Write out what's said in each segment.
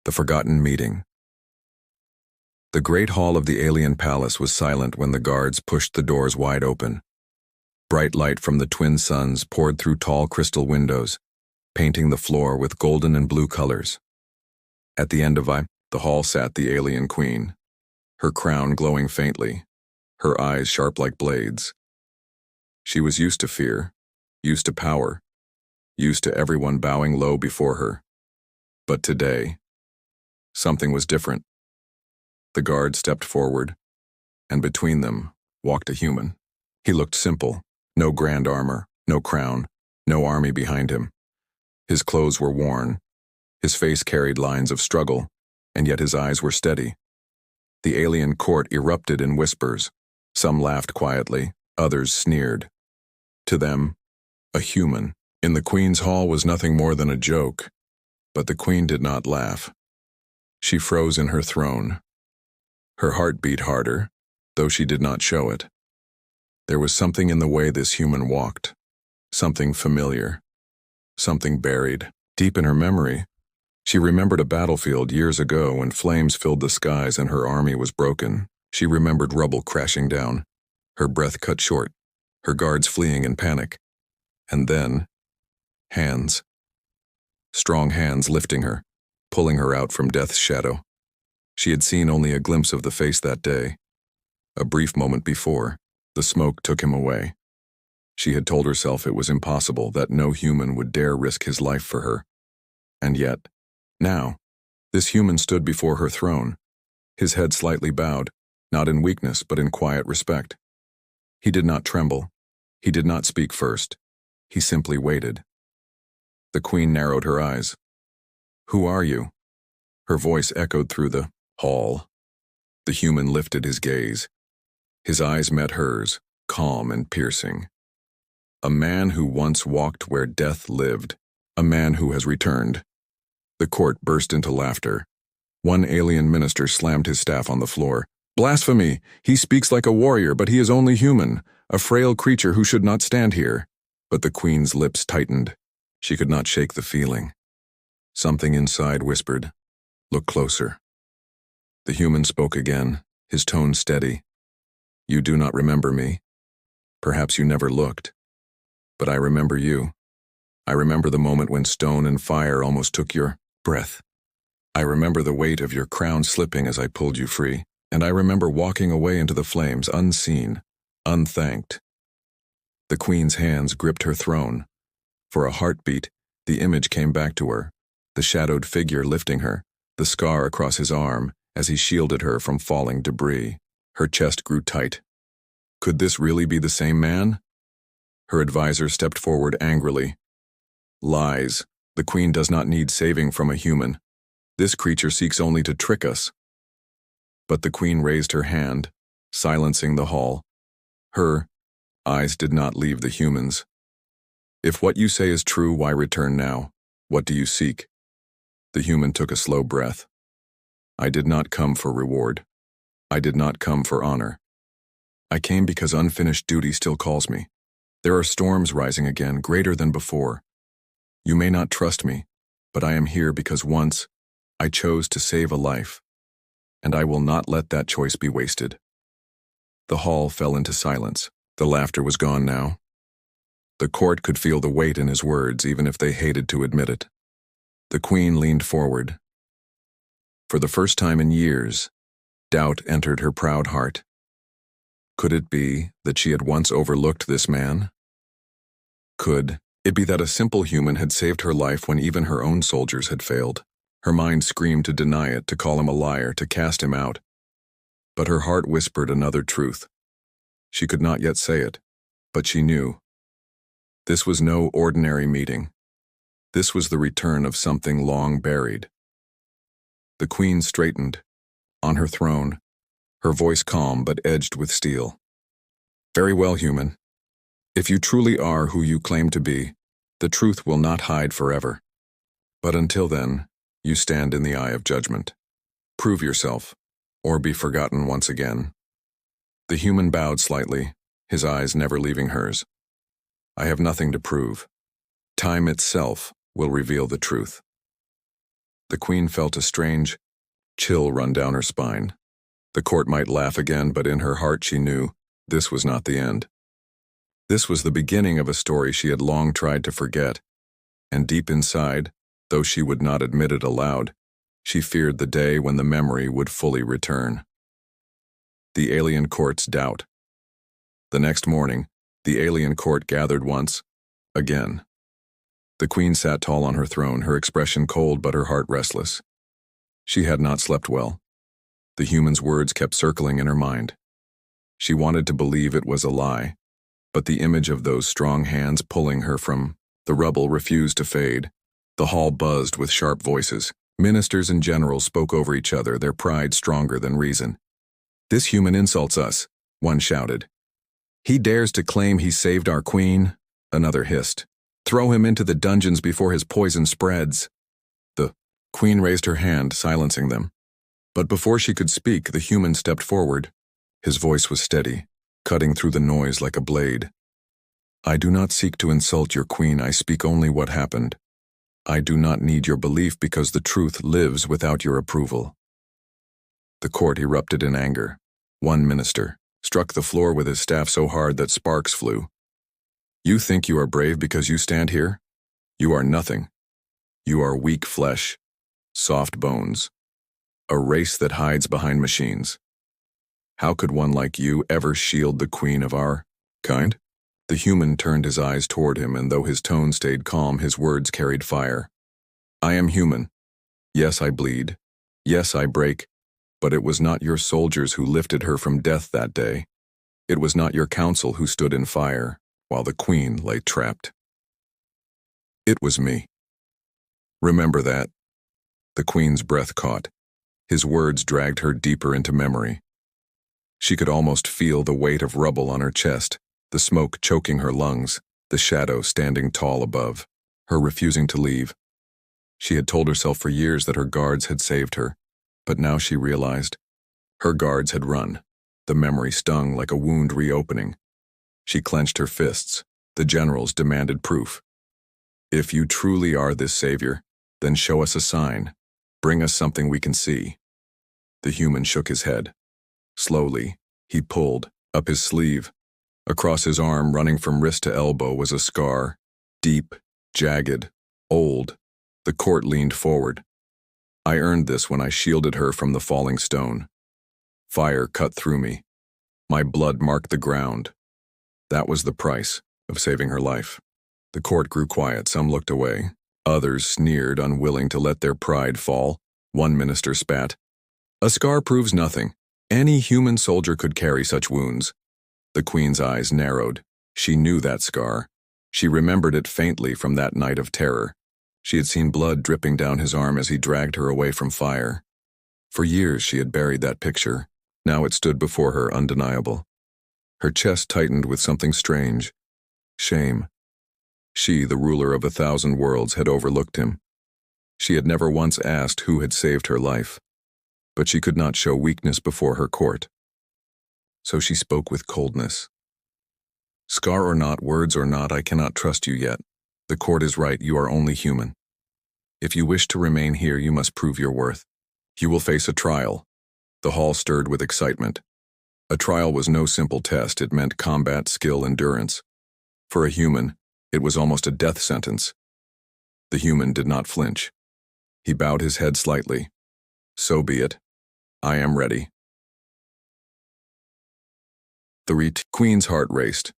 The Forgotten Meeting. The great hall of the alien palace was silent when the guards pushed the doors wide open. Bright light from the twin suns poured through tall crystal windows, painting the floor with golden and blue colors. At the end of the hall sat the alien queen, her crown glowing faintly, her eyes sharp like blades. She was used to fear, used to power, used to everyone bowing low before her. But today, something was different. The guard stepped forward, and between them walked a human. He looked simple, no grand armor, no crown, no army behind him. His clothes were worn, his face carried lines of struggle, and yet his eyes were steady. The alien court erupted in whispers. Some laughed quietly, others sneered. To them, a human in the queen's hall was nothing more than a joke, but the queen did not laugh. She froze in her throne. Her heart beat harder, though she did not show it. There was something in the way this human walked, something familiar, something buried deep in her memory. She remembered a battlefield years ago when flames filled the skies and her army was broken. She remembered rubble crashing down, her breath cut short, her guards fleeing in panic. And then, hands. Strong hands lifting her, pulling her out from death's shadow. She had seen only a glimpse of the face that day. A brief moment before, the smoke took him away. She had told herself it was impossible, that no human would dare risk his life for her. And yet, now, this human stood before her throne, his head slightly bowed, not in weakness but in quiet respect. He did not tremble. He did not speak first. He simply waited. The queen narrowed her eyes. "Who are you?" Her voice echoed through the hall. The human lifted his gaze. His eyes met hers, calm and piercing. "A man who once walked where death lived. A man who has returned." The court burst into laughter. One alien minister slammed his staff on the floor. "Blasphemy! He speaks like a warrior, but he is only human, a frail creature who should not stand here." But the queen's lips tightened. She could not shake the feeling. Something inside whispered, "Look closer." The human spoke again, his tone steady. "You do not remember me. Perhaps you never looked. But I remember you. I remember the moment when stone and fire almost took your breath. I remember the weight of your crown slipping as I pulled you free, and I remember walking away into the flames unseen, unthanked." The queen's hands gripped her throne. For a heartbeat, the image came back to her, the shadowed figure lifting her, the scar across his arm as he shielded her from falling debris. Her chest grew tight. Could this really be the same man? Her advisor stepped forward angrily. "Lies. The queen does not need saving from a human. This creature seeks only to trick us." But the queen raised her hand, silencing the hall. Her eyes did not leave the human's. "If what you say is true, why return now? What do you seek?" The human took a slow breath. "I did not come for reward. I did not come for honor. I came because unfinished duty still calls me. There are storms rising again, greater than before. You may not trust me, but I am here because once I chose to save a life, and I will not let that choice be wasted." The hall fell into silence. The laughter was gone now. The court could feel the weight in his words, even if they hated to admit it. The queen leaned forward. For the first time in years, doubt entered her proud heart. Could it be that she had once overlooked this man? Could it be that a simple human had saved her life when even her own soldiers had failed? Her mind screamed to deny it, to call him a liar, to cast him out. But her heart whispered another truth. She could not yet say it, but she knew. This was no ordinary meeting. This was the return of something long buried. The queen straightened, on her throne, her voice calm but edged with steel. "Very well, human. If you truly are who you claim to be, the truth will not hide forever. But until then, you stand in the eye of judgment. Prove yourself, or be forgotten once again." The human bowed slightly, his eyes never leaving hers. "I have nothing to prove. Time itself will reveal the truth." The queen felt a strange chill run down her spine. The court might laugh again, but in her heart she knew this was not the end. This was the beginning of a story she had long tried to forget, and deep inside, though she would not admit it aloud, she feared the day when the memory would fully return. The alien court's doubt. The next morning, the alien court gathered once again. The queen sat tall on her throne, her expression cold but her heart restless. She had not slept well. The human's words kept circling in her mind. She wanted to believe it was a lie, but the image of those strong hands pulling her from the rubble refused to fade. The hall buzzed with sharp voices. Ministers and generals spoke over each other, their pride stronger than reason. "This human insults us," one shouted. "He dares to claim he saved our queen," another hissed. "Throw him into the dungeons before his poison spreads." The queen raised her hand, silencing them. But before she could speak, the human stepped forward. His voice was steady, cutting through the noise like a blade. "I do not seek to insult your queen, I speak only what happened. I do not need your belief because the truth lives without your approval." The court erupted in anger. One minister struck the floor with his staff so hard that sparks flew. "You think you are brave because you stand here? You are nothing. You are weak flesh, soft bones, a race that hides behind machines. How could one like you ever shield the queen of our kind?" The human turned his eyes toward him, and though his tone stayed calm, his words carried fire. "I am human. Yes, I bleed. Yes, I break. But it was not your soldiers who lifted her from death that day. It was not your council who stood in fire while the queen lay trapped. It was me. Remember that." The queen's breath caught. His words dragged her deeper into memory. She could almost feel the weight of rubble on her chest, the smoke choking her lungs, the shadow standing tall above, her refusing to leave. She had told herself for years that her guards had saved her, but now she realized her guards had run. The memory stung like a wound reopening. She clenched her fists. The generals demanded proof. "If you truly are this savior, then show us a sign. Bring us something we can see." The human shook his head. Slowly, he pulled up his sleeve. Across his arm, running from wrist to elbow, was a scar, deep, jagged, old. The court leaned forward. "I earned this when I shielded her from the falling stone. Fire cut through me. My blood marked the ground. That was the price of saving her life." The court grew quiet. Some looked away. Others sneered, unwilling to let their pride fall. One minister spat. "A scar proves nothing. Any human soldier could carry such wounds." The queen's eyes narrowed. She knew that scar. She remembered it faintly from that night of terror. She had seen blood dripping down his arm as he dragged her away from fire. For years she had buried that picture. Now it stood before her, undeniable. Her chest tightened with something strange. Shame. She, the ruler of 1,000 worlds, had overlooked him. She had never once asked who had saved her life. But she could not show weakness before her court. So she spoke with coldness. "Scar or not, words or not, I cannot trust you yet. The court is right, you are only human. If you wish to remain here, you must prove your worth. You will face a trial." The hall stirred with excitement. A trial was no simple test. It meant combat, skill, endurance. For a human, it was almost a death sentence. The human did not flinch. He bowed his head slightly. "So be it. I am ready." The queen's heart raced.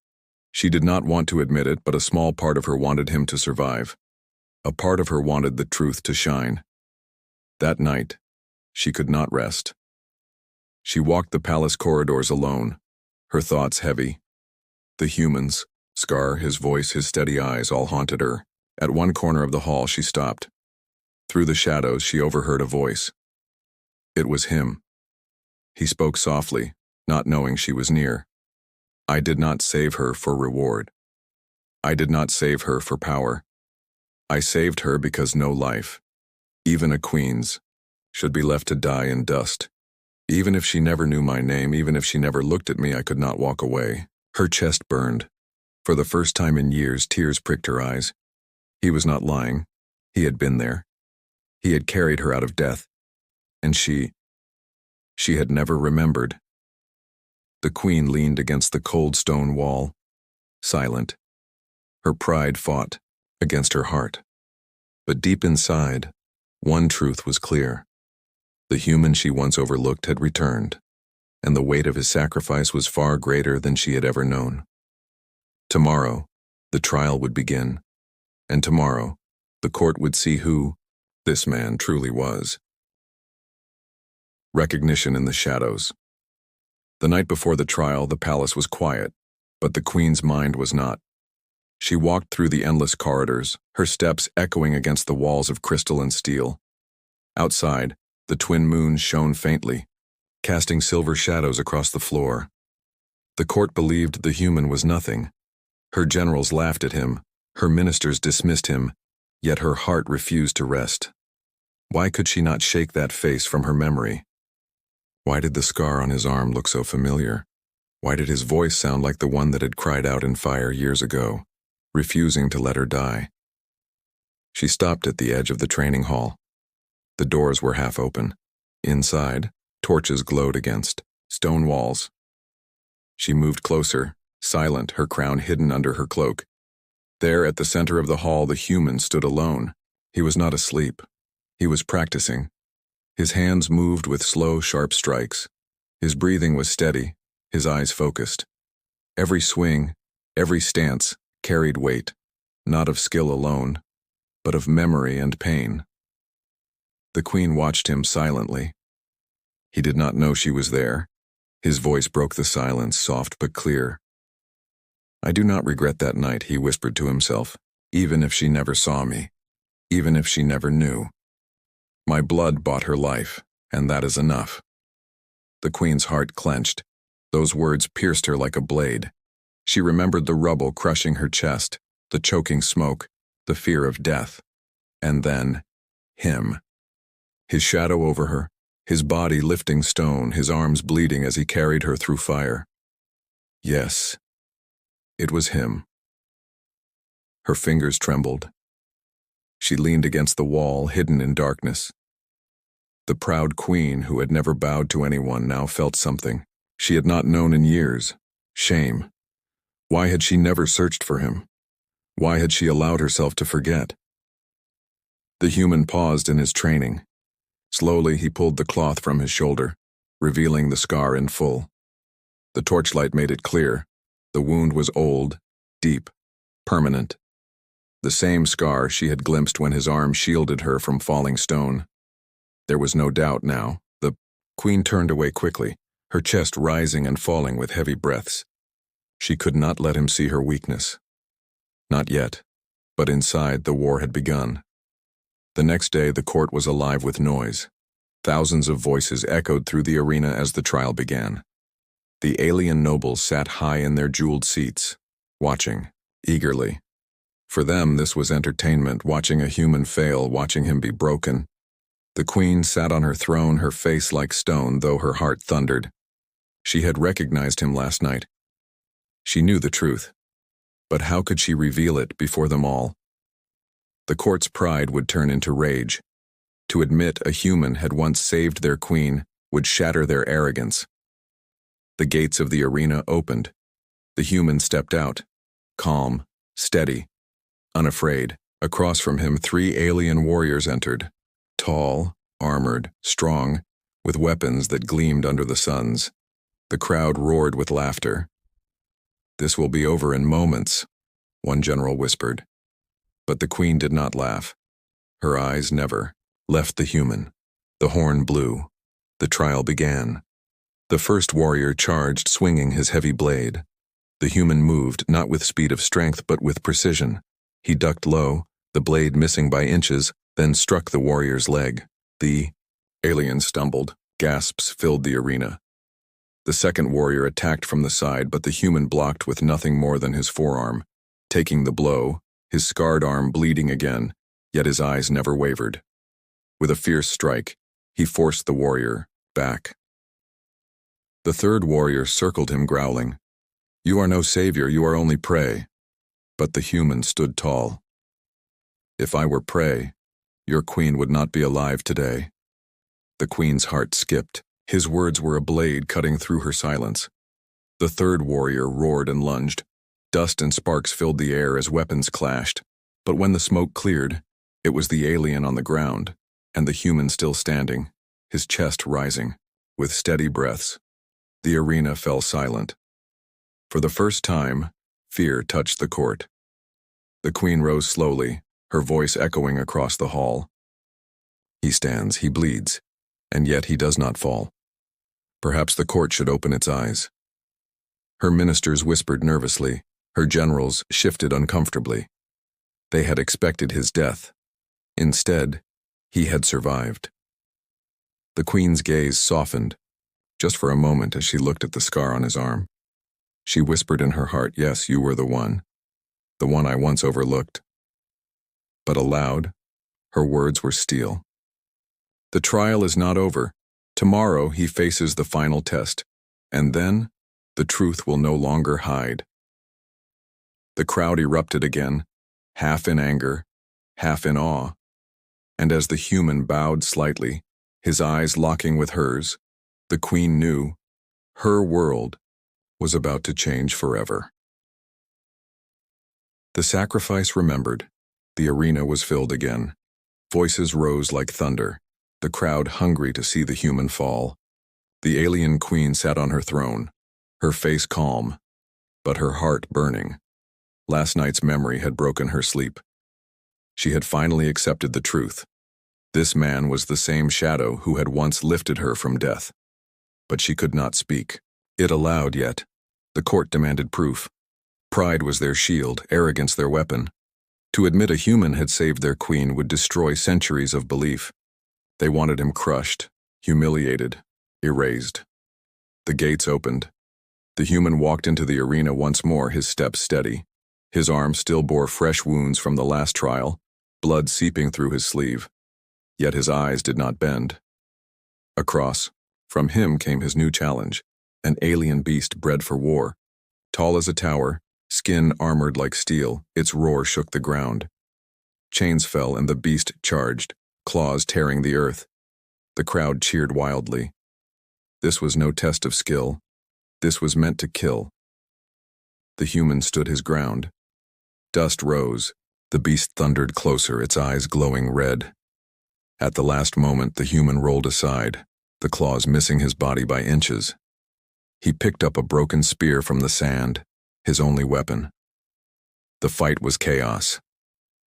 She did not want to admit it, but a small part of her wanted him to survive. A part of her wanted the truth to shine. That night, she could not rest. She walked the palace corridors alone, her thoughts heavy. The humans, Scar, his voice, his steady eyes, all haunted her. At one corner of the hall, she stopped. Through the shadows, she overheard a voice. It was him. He spoke softly, not knowing she was near. "I did not save her for reward. I did not save her for power. I saved her because no life, even a queen's, should be left to die in dust. Even if she never knew my name, even if she never looked at me, I could not walk away." Her chest burned. For the first time in years, tears pricked her eyes. He was not lying. He had been there. He had carried her out of death, and she had never remembered. The queen leaned against the cold stone wall, silent. Her pride fought against her heart. But deep inside, one truth was clear. The human she once overlooked had returned, and the weight of his sacrifice was far greater than she had ever known. Tomorrow, the trial would begin, and tomorrow, the court would see who this man truly was. Recognition in the shadows. The night before the trial, the palace was quiet, but the queen's mind was not. She walked through the endless corridors, her steps echoing against the walls of crystal and steel. Outside, the twin moons shone faintly, casting silver shadows across the floor. The court believed the human was nothing. Her generals laughed at him, her ministers dismissed him, yet her heart refused to rest. Why could she not shake that face from her memory? Why did the scar on his arm look so familiar? Why did his voice sound like the one that had cried out in fire years ago, refusing to let her die? She stopped at the edge of the training hall. The doors were half open. Inside, torches glowed against stone walls. She moved closer, silent, her crown hidden under her cloak. There at the center of the hall, the human stood alone. He was not asleep. He was practicing. His hands moved with slow, sharp strikes. His breathing was steady, his eyes focused. Every swing, every stance carried weight, not of skill alone, but of memory and pain. The queen watched him silently. He did not know she was there. His voice broke the silence, soft but clear. "I do not regret that night," he whispered to himself, "even if she never saw me, even if she never knew. My blood bought her life, and that is enough." The queen's heart clenched. Those words pierced her like a blade. She remembered the rubble crushing her chest, the choking smoke, the fear of death. And then, him. His shadow over her, his body lifting stone, his arms bleeding as he carried her through fire. Yes, it was him. Her fingers trembled. She leaned against the wall, hidden in darkness. The proud queen, who had never bowed to anyone, now felt something she had not known in years: shame. Why had she never searched for him? Why had she allowed herself to forget? The human paused in his training. Slowly he pulled the cloth from his shoulder, revealing the scar in full. The torchlight made it clear. The wound was old, deep, permanent. The same scar she had glimpsed when his arm shielded her from falling stone. There was no doubt now. The queen turned away quickly, her chest rising and falling with heavy breaths. She could not let him see her weakness. Not yet, but inside the war had begun. The next day the court was alive with noise. Thousands of voices echoed through the arena as the trial began. The alien nobles sat high in their jeweled seats, watching, eagerly. For them this was entertainment, watching a human fail, watching him be broken. The queen sat on her throne, her face like stone, though her heart thundered. She had recognized him last night. She knew the truth. But how could she reveal it before them all? The court's pride would turn into rage. To admit a human had once saved their queen would shatter their arrogance. The gates of the arena opened. The human stepped out, calm, steady, unafraid. Across from him, 3 alien warriors entered, tall, armored, strong, with weapons that gleamed under the suns. The crowd roared with laughter. "This will be over in moments," one general whispered. But the queen did not laugh. Her eyes never left the human. The horn blew. The trial began. The first warrior charged, swinging his heavy blade. The human moved, not with speed of strength, but with precision. He ducked low, the blade missing by inches, then struck the warrior's leg. The alien stumbled. Gasps filled the arena. The second warrior attacked from the side, but the human blocked with nothing more than his forearm. Taking the blow, his scarred arm bleeding again, yet his eyes never wavered. With a fierce strike, he forced the warrior back. The third warrior circled him, growling, "You are no savior, you are only prey." But the human stood tall. "If I were prey, Your queen would not be alive today. The queen's heart skipped. His words were a blade cutting through her silence. The third warrior roared and lunged. Dust and sparks filled the air as weapons clashed. But when the smoke cleared, it was the alien on the ground, and the human still standing, his chest rising. With steady breaths, the arena fell silent. For the first time, fear touched the court. The queen rose slowly, her voice echoing across the hall. He stands, he bleeds, and yet he does not fall. Perhaps the court should open its eyes. Her ministers whispered nervously, her generals shifted uncomfortably. They had expected his death. Instead, he had survived. The queen's gaze softened, just for a moment as she looked at the scar on his arm. She whispered in her heart, "Yes, you were the one I once overlooked." But aloud, her words were steel. The trial is not over. Tomorrow he faces the final test, and then the truth will no longer hide. The crowd erupted again, half in anger, half in awe, and as the human bowed slightly, his eyes locking with hers, the queen knew her world was about to change forever. The sacrifice remembered. The arena was filled again. Voices rose like thunder, the crowd hungry to see the human fall. The alien queen sat on her throne, her face calm, but her heart burning. Last night's memory had broken her sleep. She had finally accepted the truth. This man was the same shadow who had once lifted her from death. But she could not speak. It aloud yet. The court demanded proof. Pride was their shield, arrogance their weapon. To admit a human had saved their queen would destroy centuries of belief. They wanted him crushed, humiliated, erased. The gates opened. The human walked into the arena once more, his steps steady. His arm still bore fresh wounds from the last trial, blood seeping through his sleeve. Yet his eyes did not bend. Across, from him came his new challenge, an alien beast bred for war. Tall as a tower, skin armored like steel, its roar shook the ground. Chains fell and the beast charged, claws tearing the earth. The crowd cheered wildly. This was no test of skill. This was meant to kill. The human stood his ground. Dust rose. The beast thundered closer, its eyes glowing red. At the last moment, the human rolled aside, the claws missing his body by inches. He picked up a broken spear from the sand, his only weapon. The fight was chaos.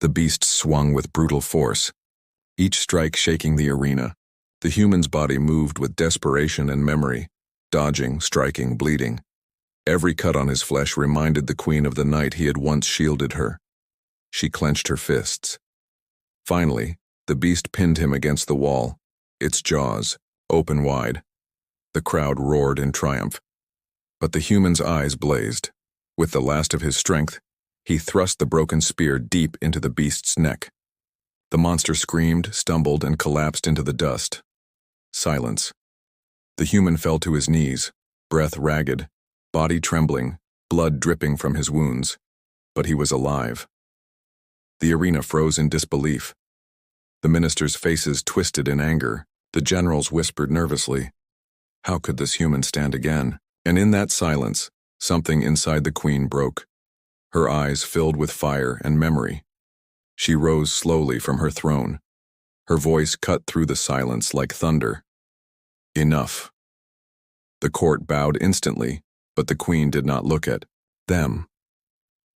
The beast swung with brutal force, each strike shaking the arena. The human's body moved with desperation and memory, dodging, striking, bleeding. Every cut on his flesh reminded the queen of the night he had once shielded her. She clenched her fists. Finally, the beast pinned him against the wall, its jaws open wide. The crowd roared in triumph. But the human's eyes blazed. With the last of his strength, he thrust the broken spear deep into the beast's neck. The monster screamed, stumbled, and collapsed into the dust. Silence. The human fell to his knees, breath ragged, body trembling, blood dripping from his wounds. But he was alive. The arena froze in disbelief. The ministers' faces twisted in anger. The generals whispered nervously. How could this human stand again? And in that silence, something inside the queen broke. Her eyes filled with fire and memory. She rose slowly from her throne. Her voice cut through the silence like thunder. Enough. The court bowed instantly, but the queen did not look at them.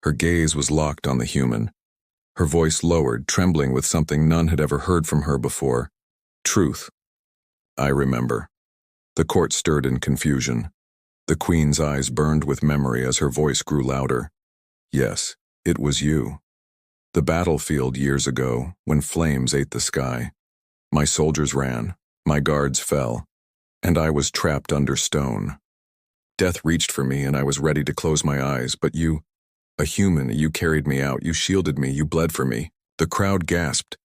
Her gaze was locked on the human. Her voice lowered, trembling with something none had ever heard from her before. Truth. I remember. The court stirred in confusion. The queen's eyes burned with memory as her voice grew louder. Yes, it was you. The battlefield years ago, when flames ate the sky. My soldiers ran, my guards fell, and I was trapped under stone. Death reached for me and I was ready to close my eyes, but you, a human, you carried me out, you shielded me, you bled for me. The crowd gasped.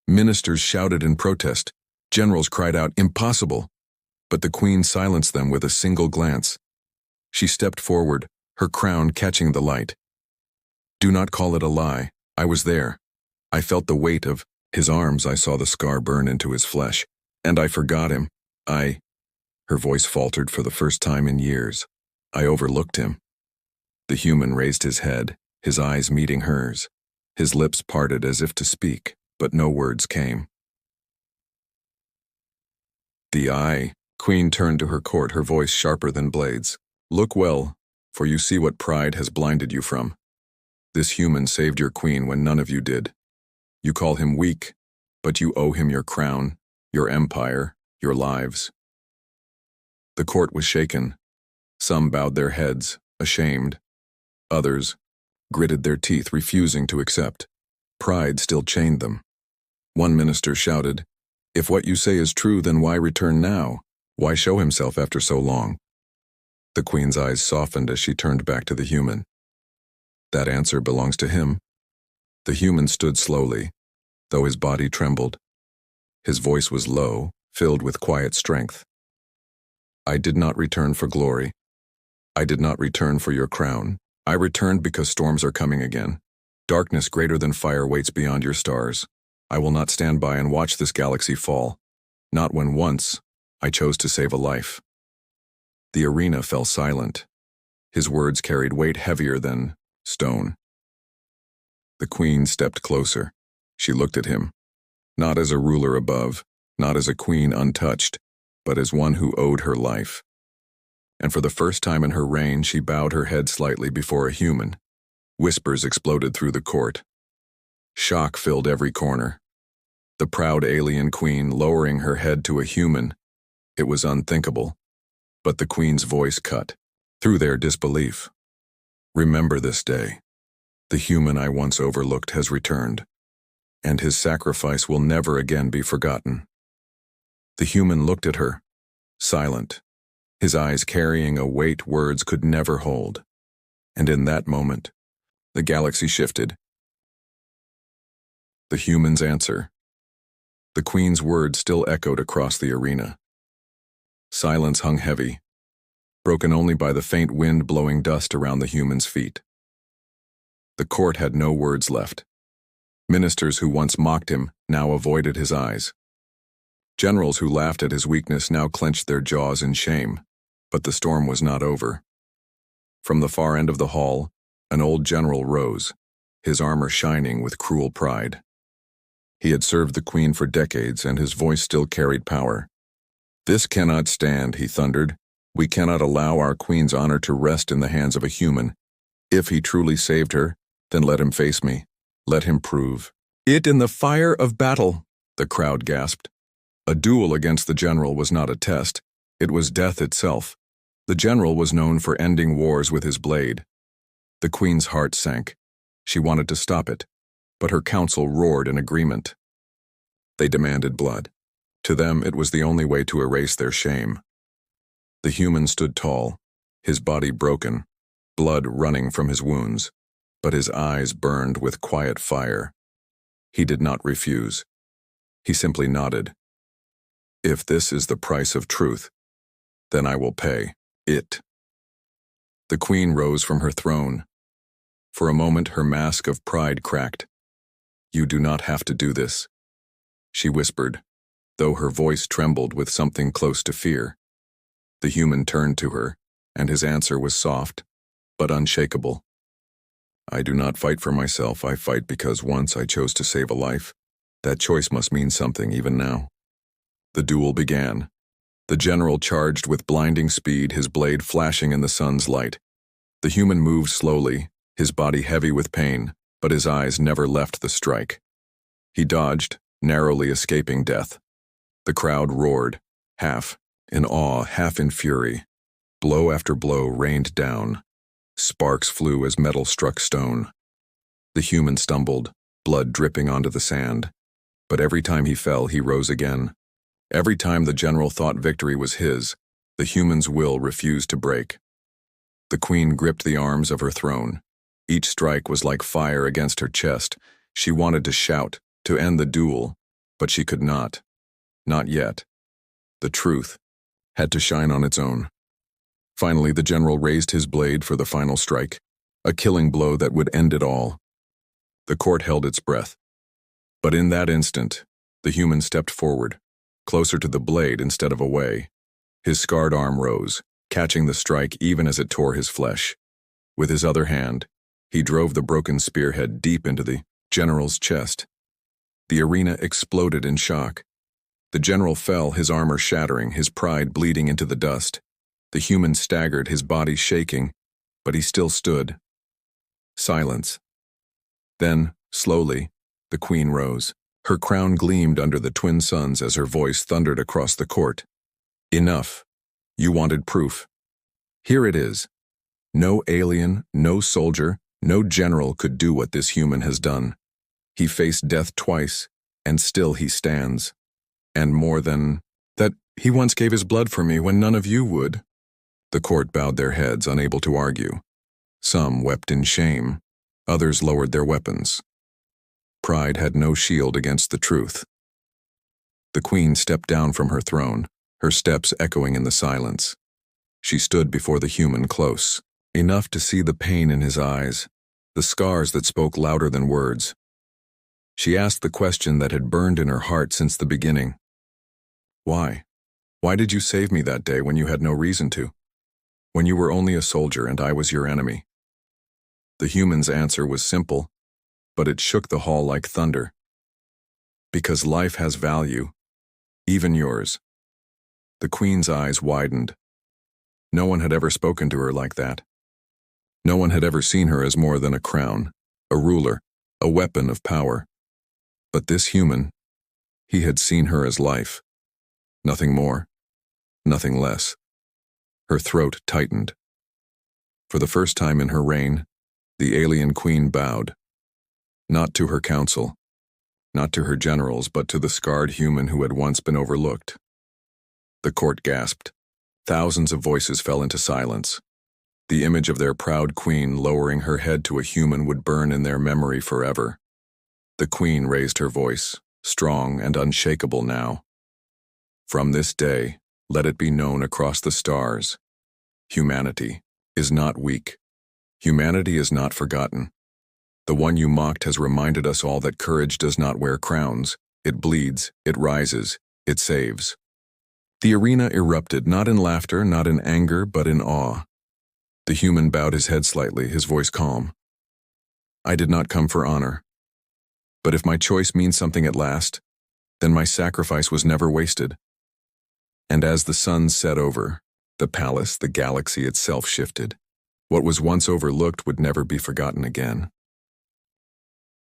Ministers shouted in protest. Generals cried out, impossible. But the queen silenced them with a single glance. She stepped forward, her crown catching the light. Do not call it a lie. I was there. I felt the weight of His arms, I saw the scar burn into his flesh. And I forgot him. Her voice faltered for the first time in years. I overlooked him. The human raised his head, his eyes meeting hers. His lips parted as if to speak, but no words came. Queen turned to her court, her voice sharper than blades. Look well, for you see what pride has blinded you from. This human saved your queen when none of you did. You call him weak, but you owe him your crown, your empire, your lives. The court was shaken. Some bowed their heads, ashamed. Others gritted their teeth, refusing to accept. Pride still chained them. One minister shouted, "If what you say is true, then why return now? Why show himself after so long?" The queen's eyes softened as she turned back to the human. That answer belongs to him. The human stood slowly, though his body trembled. His voice was low, filled with quiet strength. I did not return for glory. I did not return for your crown. I returned because storms are coming again. Darkness greater than fire waits beyond your stars. I will not stand by and watch this galaxy fall. Not when once I chose to save a life. The arena fell silent. His words carried weight heavier than stone. The queen stepped closer. She looked at him, not as a ruler above, not as a queen untouched, but as one who owed her life. And for the first time in her reign, she bowed her head slightly before a human. Whispers exploded through the court. Shock filled every corner. The proud alien queen lowering her head to a human. It was unthinkable. But the queen's voice cut through their disbelief. Remember this day. The human I once overlooked has returned, and his sacrifice will never again be forgotten. The human looked at her, silent, his eyes carrying a weight words could never hold. And in that moment, the galaxy shifted. The human's answer. The queen's words still echoed across the arena. Silence hung heavy, broken only by the faint wind blowing dust around the human's feet. The court had no words left. Ministers who once mocked him now avoided his eyes. Generals who laughed at his weakness now clenched their jaws in shame. But the storm was not over. From the far end of the hall, an old general rose, his armor shining with cruel pride. He had served the queen for decades, and his voice still carried power. "This cannot stand," he thundered. "We cannot allow our queen's honor to rest in the hands of a human. If he truly saved her, then let him face me. Let him prove it in the fire of battle," the crowd gasped. A duel against the general was not a test. It was death itself. The general was known for ending wars with his blade. The queen's heart sank. She wanted to stop it, but her council roared in agreement. They demanded blood. To them, it was the only way to erase their shame. The human stood tall, his body broken, blood running from his wounds, but his eyes burned with quiet fire. He did not refuse. He simply nodded. "If this is the price of truth, then I will pay it." The queen rose from her throne. For a moment, her mask of pride cracked. "You do not have to do this," she whispered, though her voice trembled with something close to fear. The human turned to her, and his answer was soft, but unshakable. "I do not fight for myself. I fight because once I chose to save a life. That choice must mean something even now." The duel began. The general charged with blinding speed, his blade flashing in the sun's light. The human moved slowly, his body heavy with pain, but his eyes never left the strike. He dodged, narrowly escaping death. The crowd roared, half in awe, half in fury. Blow after blow rained down. Sparks flew as metal struck stone. The human stumbled, blood dripping onto the sand. But every time he fell, he rose again. Every time the general thought victory was his, the human's will refused to break. The queen gripped the arms of her throne. Each strike was like fire against her chest. She wanted to shout, to end the duel, but she could not. Not yet. The truth had to shine on its own. Finally, the general raised his blade for the final strike, a killing blow that would end it all. The court held its breath. But in that instant, the human stepped forward, closer to the blade instead of away. His scarred arm rose, catching the strike even as it tore his flesh. With his other hand, he drove the broken spearhead deep into the general's chest. The arena exploded in shock. The general fell, his armor shattering, his pride bleeding into the dust. The human staggered, his body shaking, but he still stood. Silence. Then, slowly, the queen rose. Her crown gleamed under the twin suns as her voice thundered across the court. Enough. You wanted proof. Here it is. No alien, no soldier, no general could do what this human has done. He faced death twice, and still he stands. And more than that, he once gave his blood for me when none of you would. The court bowed their heads, unable to argue. Some wept in shame. Others lowered their weapons. Pride had no shield against the truth. The queen stepped down from her throne, her steps echoing in the silence. She stood before the human close, enough to see the pain in his eyes, the scars that spoke louder than words. She asked the question that had burned in her heart since the beginning. Why? Why did you save me that day when you had no reason to? When you were only a soldier and I was your enemy? The human's answer was simple, but it shook the hall like thunder. Because life has value, even yours. The queen's eyes widened. No one had ever spoken to her like that. No one had ever seen her as more than a crown, a ruler, a weapon of power. But this human, he had seen her as life. Nothing more, nothing less. Her throat tightened. For the first time in her reign, the alien queen bowed. Not to her council, not to her generals, but to the scarred human who had once been overlooked. The court gasped. Thousands of voices fell into silence. The image of their proud queen lowering her head to a human would burn in their memory forever. The queen raised her voice, strong and unshakable now. From this day, let it be known across the stars. Humanity is not weak. Humanity is not forgotten. The one you mocked has reminded us all that courage does not wear crowns. It bleeds, it rises, it saves. The arena erupted, not in laughter, not in anger, but in awe. The human bowed his head slightly, his voice calm. I did not come for honor. But if my choice means something at last, then my sacrifice was never wasted. And as the sun set over, the palace, the galaxy itself shifted. What was once overlooked would never be forgotten again.